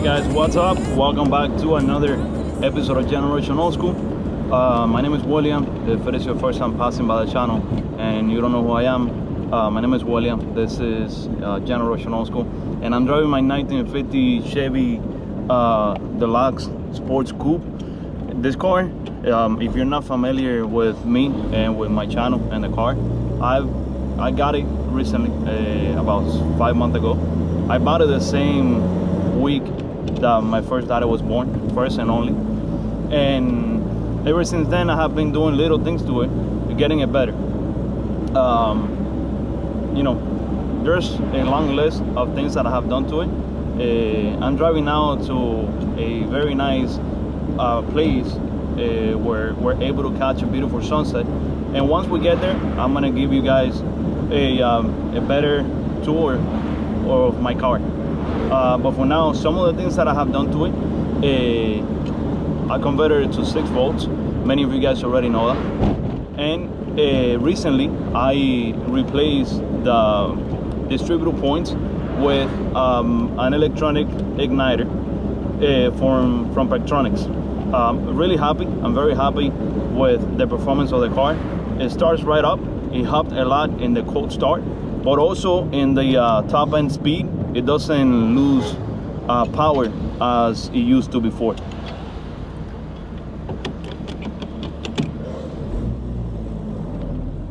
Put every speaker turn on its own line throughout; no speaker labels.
Hey guys, what's up? Welcome back to another episode of Generation Old School. My name is William. If it is your first time passing by the channel and you don't know who I am, my name is William. This is Generation Old School, and I'm driving my 1950 Chevy Deluxe Sports Coupe. This car, if you're not familiar with me and with my channel and the car, I got it recently, about 5 months ago. I bought it the same week that my first daughter was born, first and only, and ever since then I have been doing little things to it, getting it better. You know, there's a long list of things that I have done to it. I'm driving now to a very nice place where we're able to catch a beautiful sunset, and once we get there, I'm gonna give you guys a better tour of my car. But for now, some of the things that I have done to it, I converted it to 6 volts. Many of you guys already know that. And recently, I replaced the distributor points with an electronic igniter from Pectronics. Really happy. I'm very happy with the performance of the car. It starts right up. It helped a lot in the cold start, but also in the top end speed. It doesn't lose power as it used to before.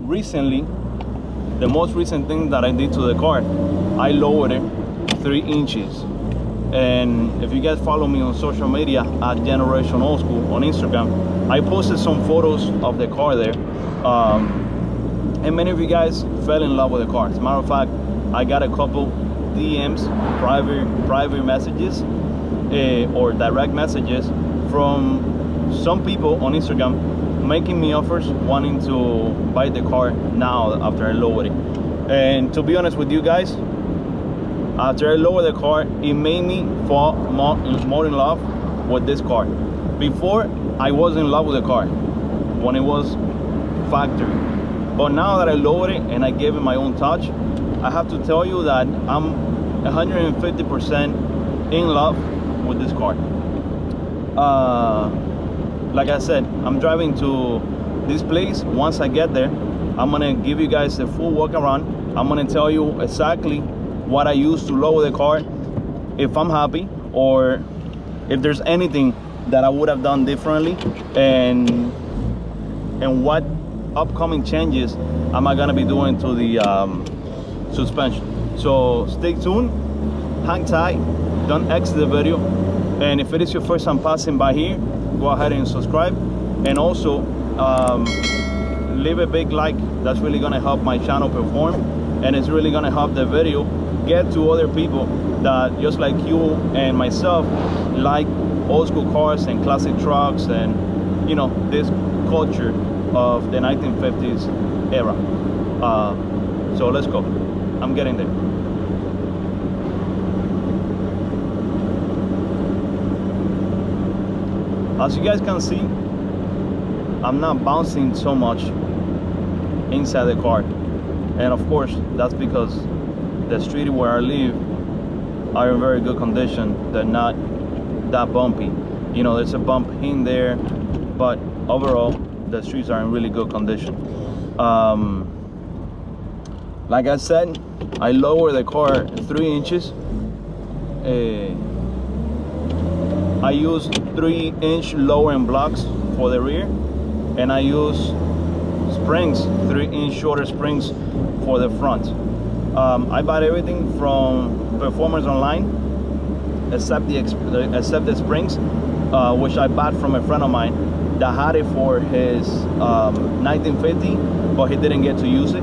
Recently, the most recent thing that I did to the car, I lowered it 3 inches. And if you guys follow me on social media at Generation Old School on Instagram, I posted some photos of the car there. And many of you guys fell in love with the car. As a matter of fact, I got a couple DMs, private messages, or direct messages from some people on Instagram making me offers, wanting to buy the car now after I lowered it. And to be honest with you guys, after I lowered the car, it made me fall more in love with this car. Before, I was in love with the car when it was factory, but now that I lowered it and I gave it my own touch, I have to tell you that I'm 150% in love with this car. Like I said, I'm driving to this place. Once I get there, I'm gonna give you guys a full walk around. I'm gonna tell you exactly what I used to lower the car, if I'm happy, or if there's anything that I would have done differently, and what upcoming changes am I gonna be doing to the suspension. So stay tuned, hang tight, don't exit the video, and if it is your first time passing by here, go ahead and subscribe, and also leave a big like. That's really gonna help my channel perform, and it's really gonna help the video get to other people that, just like you and myself, like old school cars and classic trucks, and you know, this culture of the 1950s era. So let's go. I'm getting there. As you guys can see, I'm not bouncing so much inside the car, and of course that's because the streets where I live are in very good condition. They're not that bumpy. You know, there's a bump in there, but overall the streets are in really good condition. Like I said, I lowered the car 3 inches. I used 3-inch lowering blocks for the rear, and I used springs, 3-inch shorter springs for the front. I bought everything from Performance Online, except the springs, which I bought from a friend of mine that had it for his 1950, but he didn't get to use it,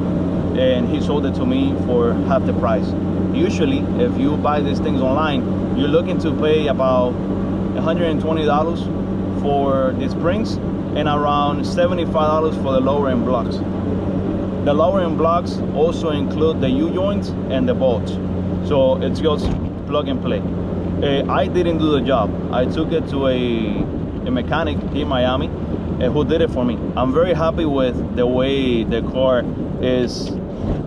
and he sold it to me for half the price. Usually, if you buy these things online, you're looking to pay about $120 for the springs and around $75 for the lowering blocks. The lowering blocks also include the U-joints and the bolts, so it's just plug and play. I didn't do the job. I took it to a mechanic here in Miami who did it for me. I'm very happy with the way the car is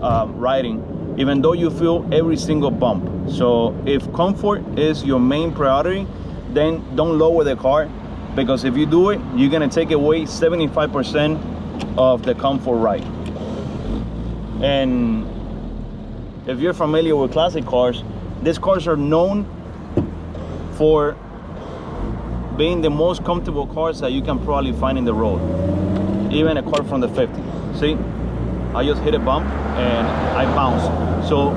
riding. even though you feel every single bump. So if comfort is your main priority, then don't lower the car, because if you do it, you're gonna take away 75% of the comfort ride. And if you're familiar with classic cars, these cars are known for being the most comfortable cars that you can probably find in the road. Even a car from the 50s. See, I just hit a bump and I bounce. So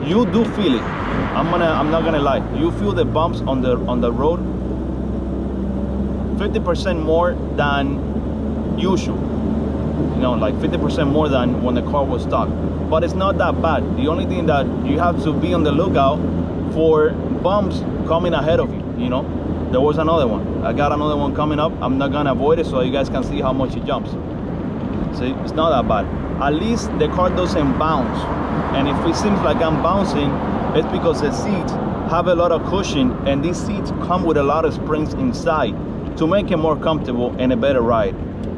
you do feel it. I'm not gonna lie. You feel the bumps on the road 50% more than usual. You know, like 50% more than when the car was stock. But it's not that bad. The only thing that you have to be on the lookout for bumps coming ahead of you, you know. There was another one. I got another one coming up. I'm not gonna avoid it so you guys can see how much it jumps. See, it's not that bad. At least the car doesn't bounce. And if it seems like I'm bouncing, it's because the seats have a lot of cushion, and these seats come with a lot of springs inside to make it more comfortable and a better ride.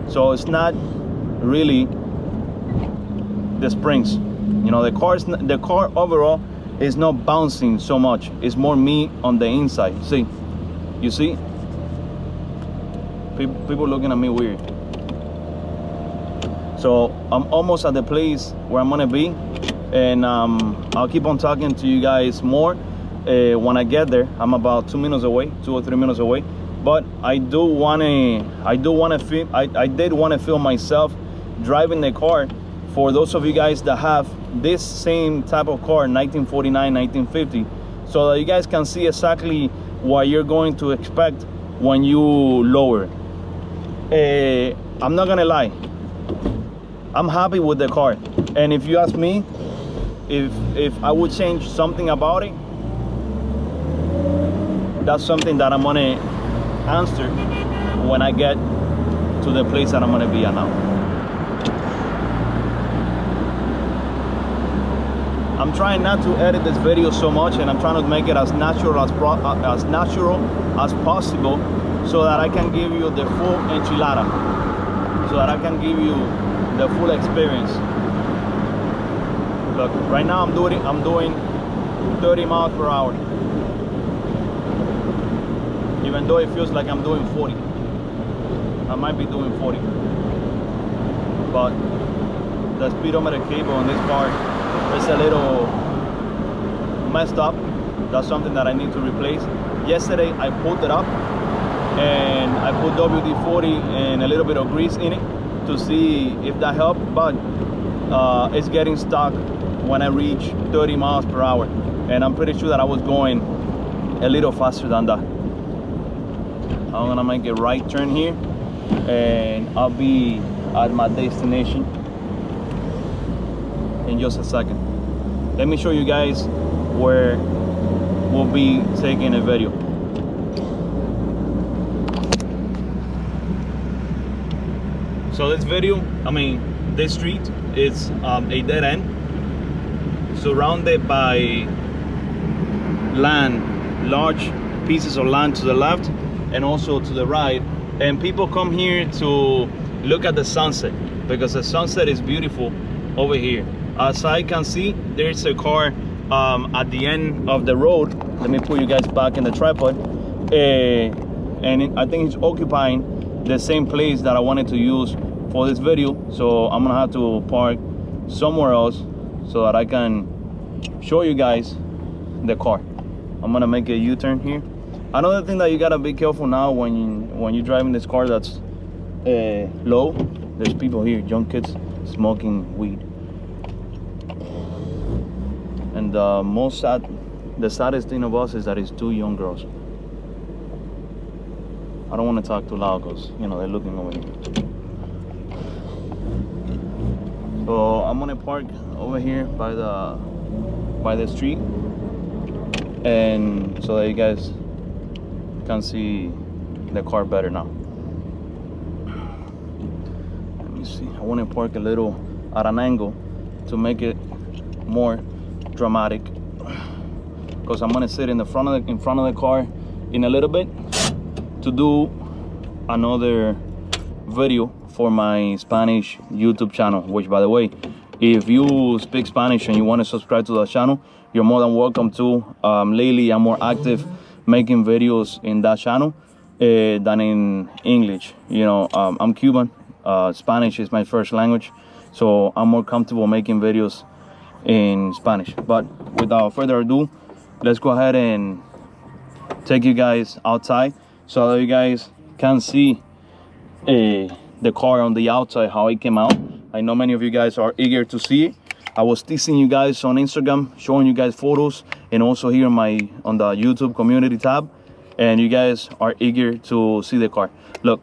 So it's not really the springs. You know, the car overall is not bouncing so much. It's more me on the inside. See, you see? People looking at me weird. So I'm almost at the place where I'm gonna be, and I'll keep on talking to you guys more when I get there. I'm about 2 or 3 minutes away. But I did want to film myself driving the car for those of you guys that have this same type of car, 1949, 1950, so that you guys can see exactly what you're going to expect when you lower. I'm not gonna lie, I'm happy with the car. And if you ask me if I would change something about it, that's something that I'm gonna answer when I get to the place that I'm gonna be at now. I'm trying not to edit this video so much, and I'm trying to make it as natural as possible, so that I can give you the full enchilada, so that I can give you the full experience. Look, right now I'm doing 30 miles per hour. Even though it feels like I'm doing 40. I might be doing 40. But the speedometer cable in this car is a little messed up. That's something that I need to replace. Yesterday I pulled it up and I put WD-40 and a little bit of grease in it to see if that helped, but it's getting stuck when I reach 30 miles per hour. And I'm pretty sure that I was going a little faster than that. I'm gonna make a right turn here and I'll be at my destination in just a second. Let me show you guys where we'll be taking a video. So this street is a dead end, surrounded by land, large pieces of land to the left and also to the right, and people come here to look at the sunset, because the sunset is beautiful over here. As I can see, there's a car at the end of the road. Let me put you guys back in the tripod, and I think it's occupying the same place that I wanted to use for this video, so I'm gonna have to park somewhere else so that I can show you guys the car. I'm gonna make a U-turn here. Another thing that you gotta be careful now when you're driving this car that's low, there's people here, young kids smoking weed. And the saddest thing of us is that it's 2 young girls. I don't want to talk too loud because, you know, they're looking over here. So I'm gonna park over here by the street, and so that you guys can see the car better now. Let me see. I want to park a little at an angle to make it more dramatic, because I'm gonna sit in front of the car in a little bit to do another video for my Spanish YouTube channel, which, by the way, If you speak Spanish and you want to subscribe to the channel, you're more than welcome to. Lately, I'm more active making videos in that channel than in English. You know, I'm Cuban. Spanish is my first language, so I'm more comfortable making videos in Spanish. But without further ado, let's go ahead and take you guys outside so that you guys can see the car on the outside, how it came out. I know many of you guys are eager to see it. I was teasing you guys on Instagram, showing you guys photos, and also here on the YouTube community tab, and you guys are eager to see the car. Look,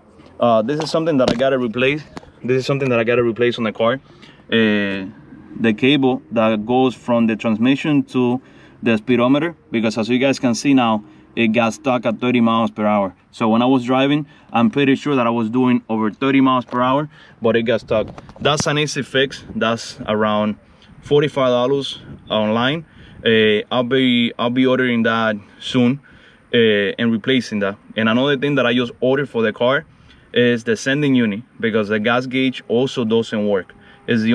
this is something that I gotta replace. This is something that I gotta replace on the car. The cable that goes from the transmission to the speedometer, because as you guys can see now, it got stuck at 30 miles per hour. So when I was driving, I'm pretty sure that I was doing over 30 miles per hour, but it got stuck. That's an easy fix. That's around $45 online. I'll be ordering that soon and replacing that. And another thing that I just ordered for the car is the sending unit, because the gas gauge also doesn't work. These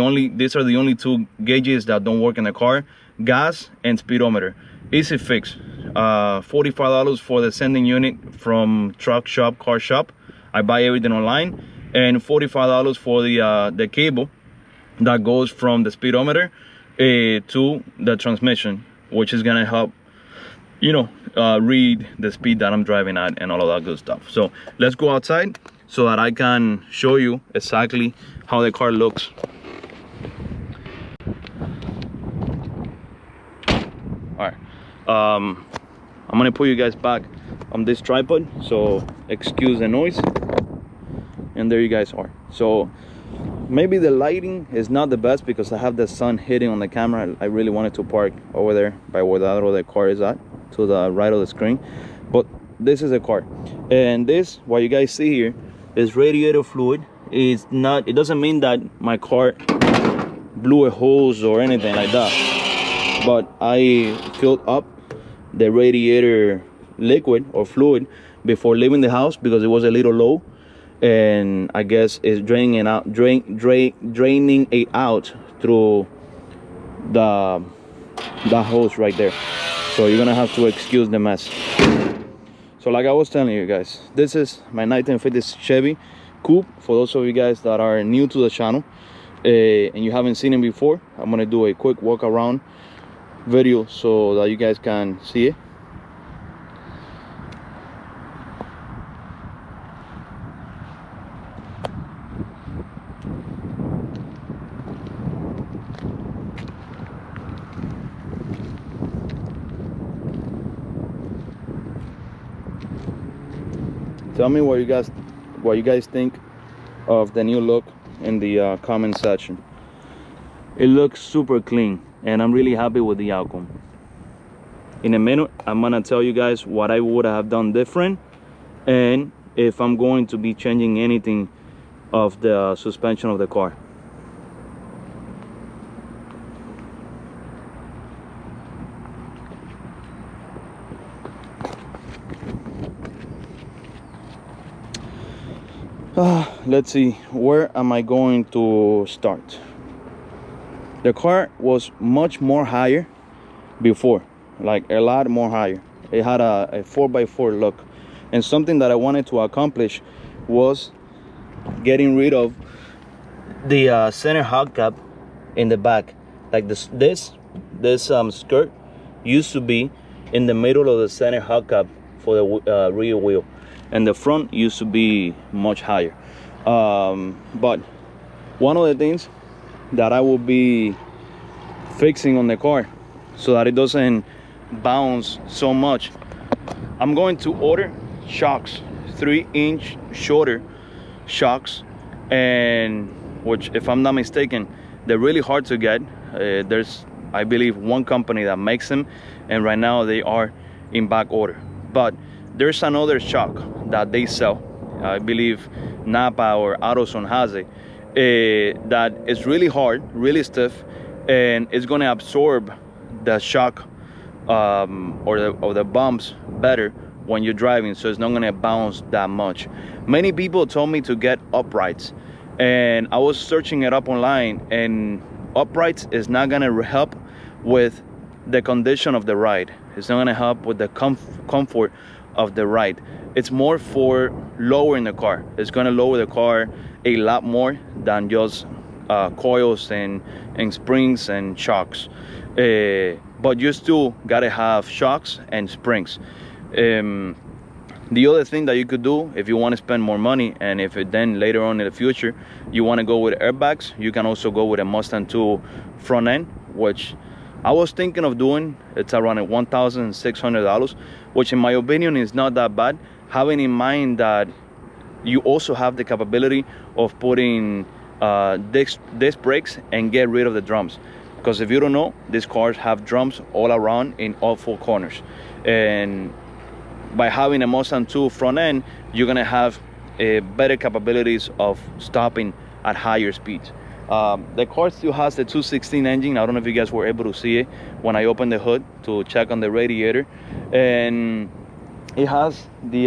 are the only two gauges that don't work in the car: gas and speedometer. Easy fix. $45 for the sending unit from truck shop, car shop. I buy everything online. And $45 for the cable that goes from the speedometer to the transmission, which is gonna help, you know, read the speed that I'm driving at and all of that good stuff. So let's go outside so that I can show you exactly how the car looks. All right. I'm gonna put you guys back on this tripod, so excuse the noise. And there you guys are. So maybe the lighting is not the best because I have the sun hitting on the camera. I really wanted to park over there by where the other car is at, to the right of the screen. But this is a car, and this, what you guys see here, is radiator fluid. It doesn't mean that my car blew a hose or anything like that, but I filled up the radiator liquid or fluid before leaving the house because it was a little low, and I guess it's draining it out through the hose right there. So you're gonna have to excuse the mess. So like I was telling you guys, this is my 1950s Chevy coupe. For those of you guys that are new to the channel and you haven't seen it before, I'm gonna do a quick walk around video so that you guys can see it. Tell me what you guys think of the new look in the comment section. It looks super clean, and I'm really happy with the outcome. In a minute, I'm gonna tell you guys what I would have done different, and if I'm going to be changing anything of the suspension of the car. Let's see, where am I going to start? The car was much more higher before, like a lot more higher. It had a 4x4 look, and something that I wanted to accomplish was getting rid of the center hubcap in the back. Like this skirt used to be in the middle of the center hubcap for the rear wheel, and the front used to be much higher. But one of the things that I will be fixing on the car so that it doesn't bounce so much, I'm going to order shocks, 3-inch shorter shocks, and which, if I'm not mistaken, they're really hard to get. There's, I believe, one company that makes them, and right now they are in back order. But there's another shock that they sell, I believe Napa or AutoZone has it, that is really hard, really stiff, and it's going to absorb the shock or the bumps better when you're driving, so it's not going to bounce that much. Many people told me to get uprights, and I was searching it up online, and uprights is not gonna help with the condition of the ride. It's not gonna help with the comfort of the ride. It's more for lowering the car. It's gonna lower the car a lot more than just coils and springs and shocks. But you still gotta have shocks and springs. The other thing that you could do if you want to spend more money, and if it then later on in the future you want to go with airbags, you can also go with a Mustang 2 front end, which I was thinking of doing. It's around $1,600, which in my opinion is not that bad, having in mind that you also have the capability of putting disc brakes and get rid of the drums. Because if you don't know, these cars have drums all around in all four corners, and by having a Mustang 2 front end, you're gonna have better capabilities of stopping at higher speeds. The car still has the 216 engine. I don't know if you guys were able to see it when I opened the hood to check on the radiator, and it has the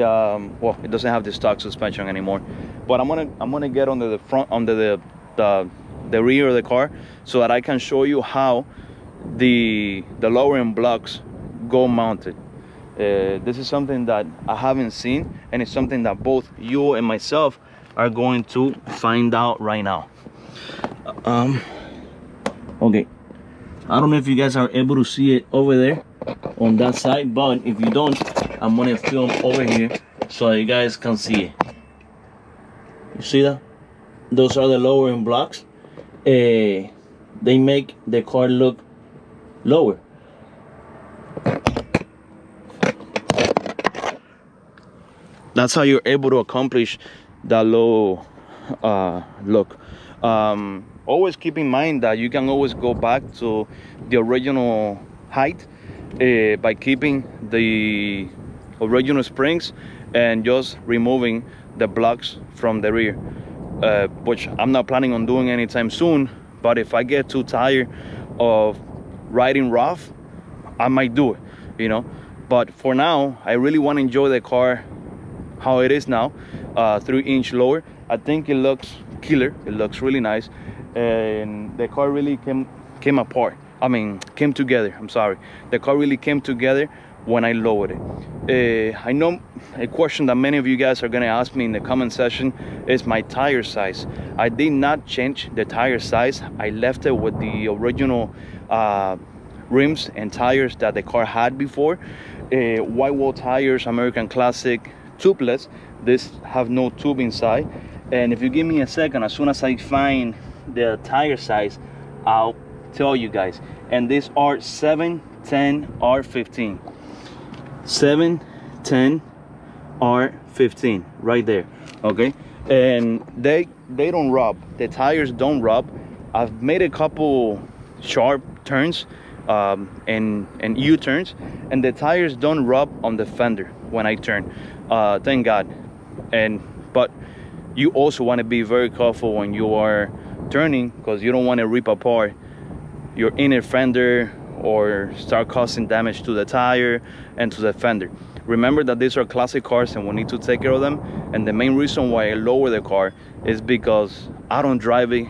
well, it doesn't have the stock suspension anymore, but I'm gonna get under the front, under the rear of the car, so that I can show you how the lowering blocks go mounted. This is something that I haven't seen, and it's something that both you and myself are going to find out right now. Okay, I don't know if you guys are able to see it over there on that side, but if you don't, I'm gonna film over here so you guys can see it. You see that? Those are the lowering blocks. They make the car look lower. That's how you're able to accomplish that low look. Always keep in mind that you can always go back to the original height by keeping the original springs and just removing the blocks from the rear, which I'm not planning on doing anytime soon. But if I get too tired of riding rough, I might do it, you know. But for now, I really want to enjoy the car how it is now, 3-inch lower. I think it looks killer. It looks really nice, and the car really came apart. I mean, came together. I'm sorry. The car really came together when I lowered it. I know a question that many of you guys are gonna ask me in the comment section is my tire size. I did not change the tire size. I left it with the original rims and tires that the car had before. White wall tires, American Classic, tubeless. This have no tube inside. And if you give me a second, as soon as I find the tire size, I'll tell you guys. And these are 710 R15. 710 R15 right there. Okay, and they don't rub. The tires don't rub. I've made a couple sharp turns and U-turns, and the tires don't rub on the fender when I turn. Thank God. But you also want to be very careful when you are turning, because you don't want to rip apart your inner fender or start causing damage to the tire and to the fender. Remember that these are classic cars and we need to take care of them. And the main reason why I lower the car is because I don't drive it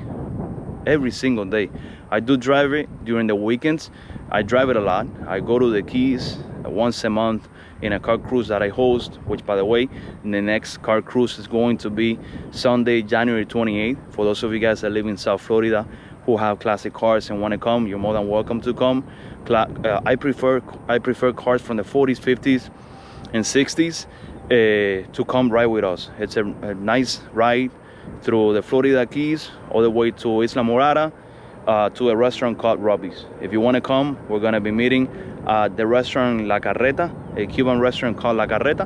every single day. I do drive it during the weekends. I drive it a lot. I go to the Keys once a month in a car cruise that I host, which, by the way, the next car cruise is going to be Sunday, January 28th. For those of you guys that live in South Florida who have classic cars and want to come, you're more than welcome to come. I prefer cars from the 40s, 50s, and 60s to come ride with us. It's a nice ride through the Florida Keys all the way to Isla Morada, to a restaurant called Robbie's. If you want to come, we're going to be meeting at the restaurant La Carreta, a Cuban restaurant called La Carreta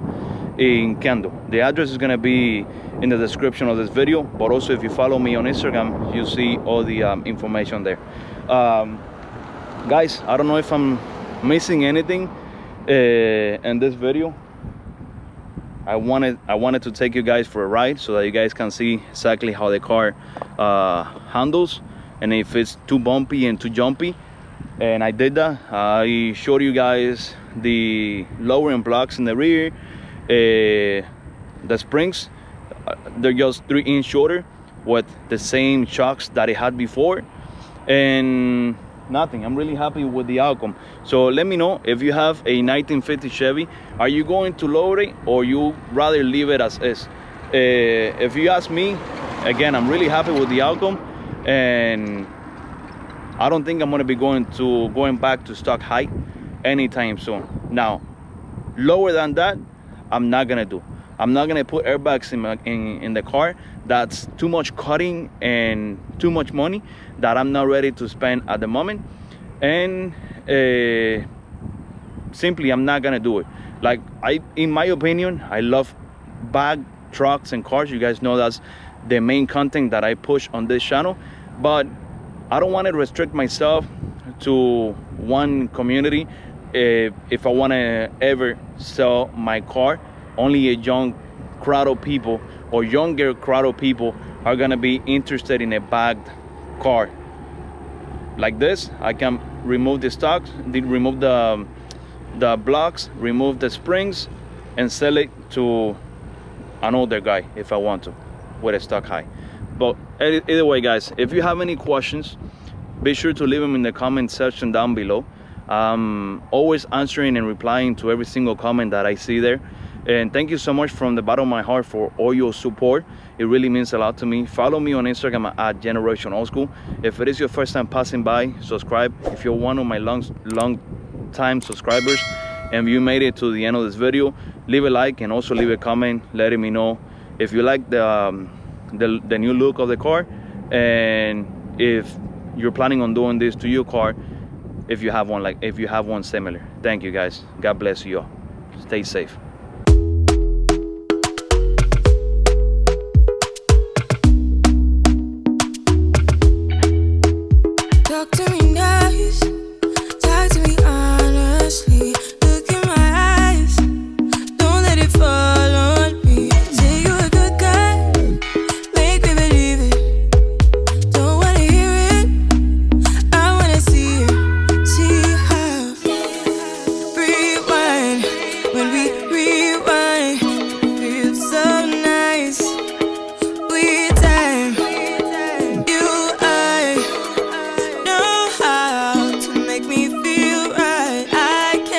in Kendo. The address is going to be in the description of this video, but also if you follow me on Instagram, you see all the information there. Guys, I don't know if I'm missing anything in this video. I wanted to take you guys for a ride so that you guys can see exactly how the car handles, and if it's too bumpy and too jumpy. And I did that. I showed you guys the lowering blocks in the rear. The springs, they're just 3 inches shorter with the same shocks that it had before. and nothing. I'm really happy with the outcome. So let me know if you have a 1950 Chevy, are you going to lower it or you rather leave it as is? If you ask me, again, I'm really happy with the outcome, and I don't think I'm going to be going back to stock height anytime soon. Now, lower than that, I'm not gonna do. I'm not gonna put airbags in the car. That's too much cutting and too much money that I'm not ready to spend at the moment. And simply, I'm not gonna do it. Like, in my opinion, I love bag trucks and cars. You guys know that's the main content that I push on this channel. But I don't want to restrict myself to one community. If I want to ever sell my car, only a young crowd of people or younger crowd of people are gonna be interested in a bagged car like this. I can remove the stocks, remove the blocks, remove the springs, and sell it to an older guy if I want to, with a stock high. But either way, guys, if you have any questions, be sure to leave them in the comment section down below. Always answering and replying to every single comment that I see there. And thank you so much from the bottom of my heart for all your support. It really means a lot to me. Follow me on Instagram at Generation Old School. If it is your first time passing by, subscribe. If you're one of my long time subscribers and you made it to the end of this video, leave a like and also leave a comment letting me know if you like the new look of the car, and if you're planning on doing this to your car, if you have one similar. Thank you, guys. God bless you all. Stay safe.